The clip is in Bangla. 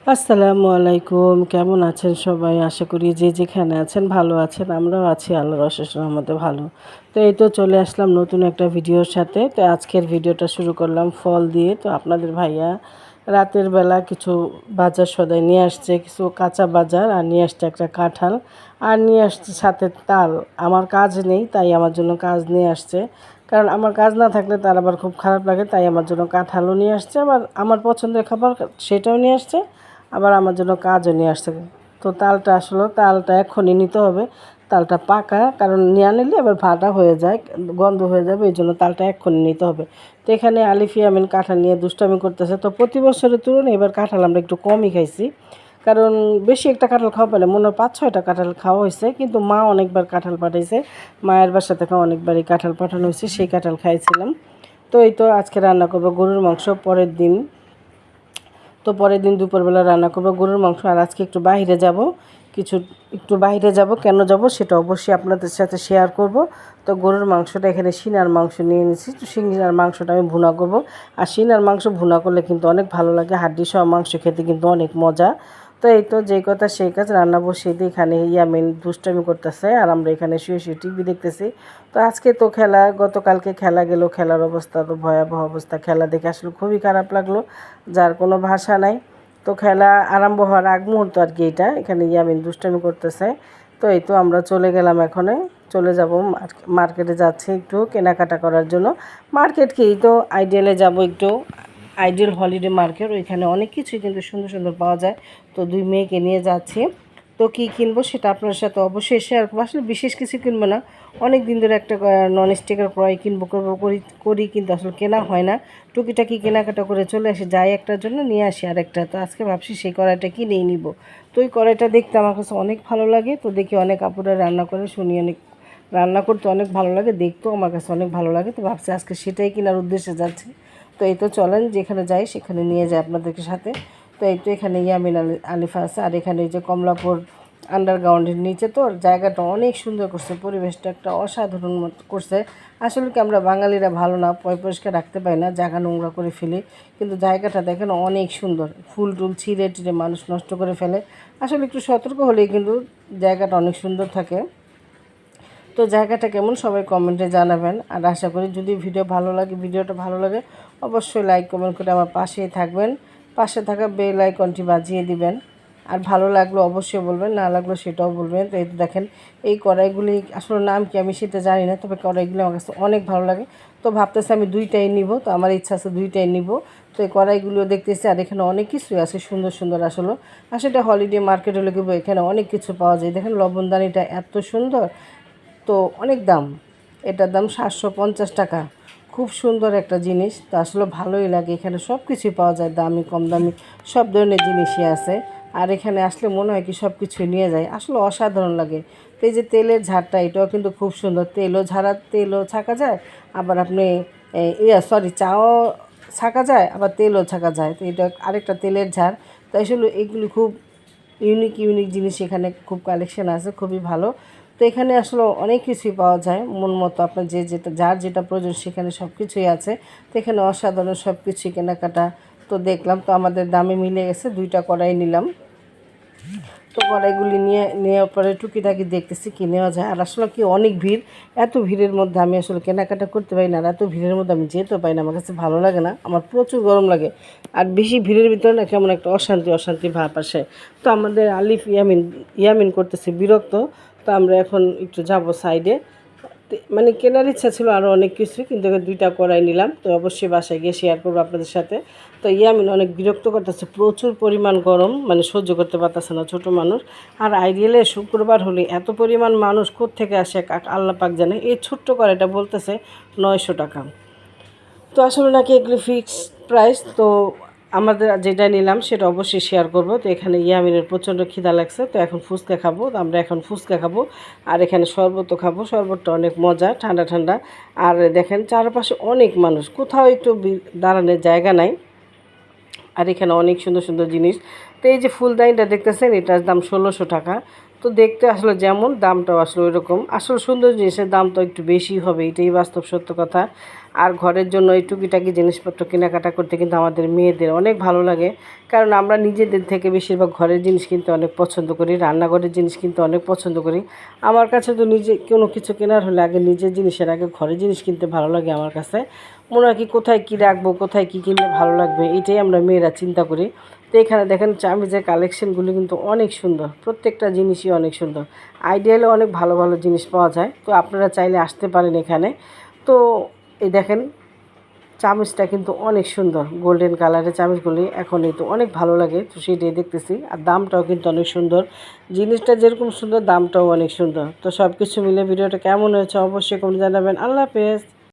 আসসালামু আলাইকুম। কেমন আছেন সবাই? আশা করি যে যেখানে আছেন ভালো আছেন। আমরাও আছি আল্লাহর অশেষ রহমতে ভালো। তো এই তো চলে আসলাম নতুন একটা ভিডিওর সাথে। তো আজকের ভিডিওটা শুরু করলাম ফল দিয়ে। তো আপনাদের ভাইয়া রাতের বেলা কিছু বাজার সদাই নিয়ে আসছে, কিছু কাঁচা বাজার আর নিয়ে আসছে একটা কাঁঠাল আর নিয়ে আসছে সাথে তাল। আমার কাজ নেই তাই আমার জন্য কাজ নিয়ে আসছে। কারণ আমার কাজ না থাকলে তার আবার খুব খারাপ লাগে, তাই আমার জন্য কাঁঠালও নিয়ে আসছে, আবার আমার পছন্দের খাবার সেটাও নিয়ে আসছে, আবার আমার জন্য কাজও নিয়ে আসছে। তো তালটা আসলে তালটা এখনই নিতে হবে, তালটা পাকা, কারণ নিয়ে নিলে আবার ভাটা হয়ে যায়, গন্ধ হয়ে যাবে, এই জন্য তালটা এক্ষুনি নিতে হবে। তো এখানে আলিফ ইয়ামিন কাঁঠাল নিয়ে দুষ্টামি করতেছে। তো প্রতি বছরের তুলনায় এবার কাঁঠাল আমরা একটু কমই খাইছি, কারণ বেশি একটা কাঁঠাল খাওয়া পারে মনে হয় 5-6টা কাঁঠাল খাওয়া হয়েছে, কিন্তু মা অনেকবার কাঁঠাল পাঠাইছে, মায়ের বাসা থেকে অনেকবারই কাঁঠাল পাঠানো হয়েছে, সেই কাঁঠাল খাইছিলাম। তো এই তো আজকে রান্না করবো গরুর মাংস, পরের দিন। তো পরের দিন দুপুরবেলা রান্না করবো গরুর মাংস। আর আজকে একটু বাইরে যাব, কিছু একটু বাইরে যাব, কেন যাব সেটা অবশ্যই আপনাদের সাথে শেয়ার করব। তো গরুর মাংসটা এখানে সিনার মাংস নিয়ে নিয়েছি, তো সিনার মাংসটা আমি ভুনা করব। আর সিনার মাংস ভুনা করলে কিন্তু অনেক ভালো লাগে, হাড্ডি সহ মাংস খেতে কিন্তু অনেক মজা। তো এই তো যেই কথা সেই কাজ, রান্না বসিয়ে দিয়ে এখানে ইয়ামিন দুষ্টামি করতেছে আর আমরা এখানে শুয়ে শুয়ে টিভি দেখতেছি। তো আজকে তো খেলা, গতকালকে খেলা গেল, খেলার অবস্থা তো ভয়াবহ অবস্থা, খেলা দেখে আসলে খুবই খারাপ লাগলো, যার কোনো ভাষা নাই। তো খেলা আরম্ভ হওয়ার আগ মুহূর্ত আর কি এটা, এখানে ইয়ামিন দুষ্টামি করতেছে। তো এই তো আমরা চলে গেলাম, এখানে চলে যাব, মার্কেটে যাচ্ছি একটু কেনাকাটা করার জন্য। মার্কেট কি, তো আইডিয়ালে যাব একটু, আইডিয়াল হলিডে মার্কেট, ওইখানে অনেক কিছুই কিন্তু সুন্দর সুন্দর পাওয়া যায়। তো দুই মেয়েকে নিয়ে যাচ্ছি। তো কী কিনবো সেটা আপনার সাথে অবশ্যই শেয়ার করবো। আসলে বিশেষ কিছু কিনবো না, অনেক দিন ধরে একটা ননস্টিকের কড়াই কিনবো করবো করি কিন্তু আসলে কেনা হয় না। টুকিটাকি কেনাকাটা করে চলে আসি, যাই একটার জন্য নিয়ে আসি আরেকটা। তো আজকে ভাবছি সেই কড়াইটা কিনেই নিব। তো ওই কড়াইটা দেখতে আমার কাছে অনেক ভালো লাগে, তো দেখি অনেক আপুরা রান্না করে, শুনি অনেক রান্না করতে অনেক ভালো লাগে, দেখতেও আমার কাছে অনেক ভালো লাগে। তো ভাবছি আজকে সেটাই কেনার উদ্দেশ্যে যাচ্ছি। তো এই তো চলেন, যেখানে যাই সেখানে নিয়ে যাই আপনাদেরকে সাথে। তো এই তো এখানে ইয়ামিন আলিফা আছে, আর এখানে এই যে কমলাপুর আন্ডারগ্রাউন্ডের নিচে, তো জায়গাটা অনেক সুন্দর করছে, পরিবেশটা একটা অসাধারণ মতো করছে। আসলে কি আমরা বাঙালিরা ভালো না, পরিষ্কার রাখতে পারি না, জায়গা নোংরা করে ফেলি, কিন্তু জায়গাটা দেখেন অনেক সুন্দর, ফুল টুল ছিঁড়ে টিড়ে মানুষ নষ্ট করে ফেলে। আসলে একটু সতর্ক হলেই কিন্তু জায়গাটা অনেক সুন্দর থাকে। তো জায়গাটা কেমন সবাই কমেন্টে জানাবেন। আর আশা করি যদি ভিডিওটা ভালো লাগে অবশ্যই লাইক কমেন্ট করে আমার পাশেই থাকবেন, পাশে থাকা বেল আইকনটি বাজিয়ে দিবেন। আর ভালো লাগলো অবশ্যই বলবেন, না লাগলো সেটাও বলবেন। তো এই তো দেখেন এই কড়াইগুলি আসলে নাম কি আমি সেটা জানি না, তবে কড়াইগুলি আমার কাছে অনেক ভালো লাগে। তো ভাবতেছি আমি দুইটাই নিব, তো আমার ইচ্ছা আছে দুইটাই নিব। তো এই কড়াইগুলিও দেখতেছি, আর এখানে অনেক কিছুই আছে সুন্দর সুন্দর। আসলে হলিডে মার্কেট হলে কি এখানে অনেক কিছু পাওয়া যায়। দেখেন লবণদানিটা এত সুন্দর, তো অনেক দাম, এটার দাম 750 টাকা। খুব সুন্দর একটা জিনিস, তো আসলে ভালোই লাগে, এখানে সব কিছুই পাওয়া যায়, দামি কম দামি সব ধরনের জিনিসই আছে। আর এখানে আসলে মনে হয় কি সব কিছুই নিয়ে যায়, আসলে অসাধারণ লাগে। তো এই যে তেলের ঝাড়টা, এটাও কিন্তু খুব সুন্দর, তেলও ছাকা যায়, আবার আপনি চাও ছাকা যায়, আবার তেলও ছাকা যায়। তো এটা আরেকটা তেলের ঝাড়। তো আসলে এগুলি খুব ইউনিক জিনিস, এখানে খুব কালেকশন আছে, খুবই ভালো। তো এখানে আসলে অনেক কিছুই পাওয়া যায় মন মতো, আপনার যার যেটা প্রয়োজন সেখানে সব কিছুই আছে। তো এখানে অসাধারণ সব কিছুই কেনাকাটা তো দেখলাম, তো আমাদের দামে মিলে গেছে, দুইটা কড়াই নিলাম। তো কড়াইগুলি নেওয়ার পরে টুকিটাকি দেখতেছি কি নেওয়া যায়। আর আসলে কি অনেক ভিড়, এত ভিড়ের মধ্যে আমি আসলে কেনাকাটা করতে পারি না, আর এত ভিড়ের মধ্যে আমি যেতে পারি না, আমার কাছে ভালো লাগে না, আমার প্রচুর গরম লাগে। আর বেশি ভিড়ের ভিতরে না কেমন একটা অশান্তি অশান্তি ভাব আসে। তো আমাদের আলিফ ইয়ামিন করতেছে বিরক্ত। তো আমরা এখন একটু যাব সাইডে, মানে কেনার ইচ্ছা ছিল আরও অনেক কিছু, কিন্তু দুইটা কড়াই নিলাম। তো অবশ্যই বাসায় গিয়ে শেয়ার করবো আপনাদের সাথে। তো ইয়ামিন অনেক বিরক্ত করতেছে, প্রচুর পরিমাণ গরম, মানে সহ্য করতে পারতেছে না ছোটো মানুষ। আর আইডিয়ালে শুক্রবার হলে এত পরিমাণ মানুষ কোত্থেকে আসে আল্লাহ পাক জানে। এই ছোট্ট কড়াইটা বলতেছে 900 টাকা। তো আসলে নাকি এগুলি ফিক্সড প্রাইস। তো আমাদের যেটা নিলাম সেটা অবশ্যই শেয়ার করব। তো এখানে ইয়ামিনের প্রচণ্ড খিদা লাগছে, তো এখন ফুচকা খাবো, তো আমরা এখন ফুচকা খাবো। আর এখানে শরবতও খাবো, শরবতটা অনেক মজা, ঠান্ডা ঠান্ডা। আর দেখেন চারপাশে অনেক মানুষ, কোথাও একটু দাঁড়ানোর জায়গা নাই। আর এখানে অনেক সুন্দর সুন্দর জিনিস। তো এই যে ফুলদানিটা দেখতেছেন, এটার দাম 1600 টাকা। তো দেখতে আসলে যেমন, দামটাও আসলে ওই রকম। আসলে সুন্দর জিনিসের দাম তো একটু বেশি হবে, এটাই বাস্তব সত্য কথা। আর ঘরের জন্য এই টুকিটাকি জিনিসপত্র কেনাকাটা করতে কিন্তু আমাদের মেয়েদের অনেক ভালো লাগে, কারণ আমরা নিজেদের থেকে বেশিরভাগ ঘরের জিনিস কিনতে অনেক পছন্দ করি, রান্নাঘরের জিনিস কিনতে অনেক পছন্দ করি। আমার কাছে তো নিজে কোনো কিছু কেনার হলে আগে নিজের জিনিসের আগে ঘরের জিনিস কিনতে ভালো লাগে। আমার কাছে মনে হয় কি কোথায় কী রাখবো, কোথায় কী কিনলে ভালো লাগবে, এটাই আমরা মেয়েরা চিন্তা করি। তো এখানে দেখেন চামিজের কালেকশনগুলো কিন্তু অনেক সুন্দর, প্রত্যেকটা জিনিসই অনেক সুন্দর। আইডিয়ালে অনেক ভালো ভালো জিনিস পাওয়া যায়, তো আপনারা চাইলে আসতে পারেন এখানে। তো এই দেখেন চামচটা কিন্তু অনেক সুন্দর, গোল্ডেন কালারের চামচগুলি এখন এই তো অনেক ভালো লাগে, তো সেটাই দেখতেছি। আর দামটাও কিন্তু অনেক সুন্দর, জিনিসটা যেরকম সুন্দর দামটাও অনেক সুন্দর। তো সব কিছু মিলে ভিডিওটা কেমন হয়েছে অবশ্যই কমেন্টে জানাবেন। আল্লাহ হাফেজ।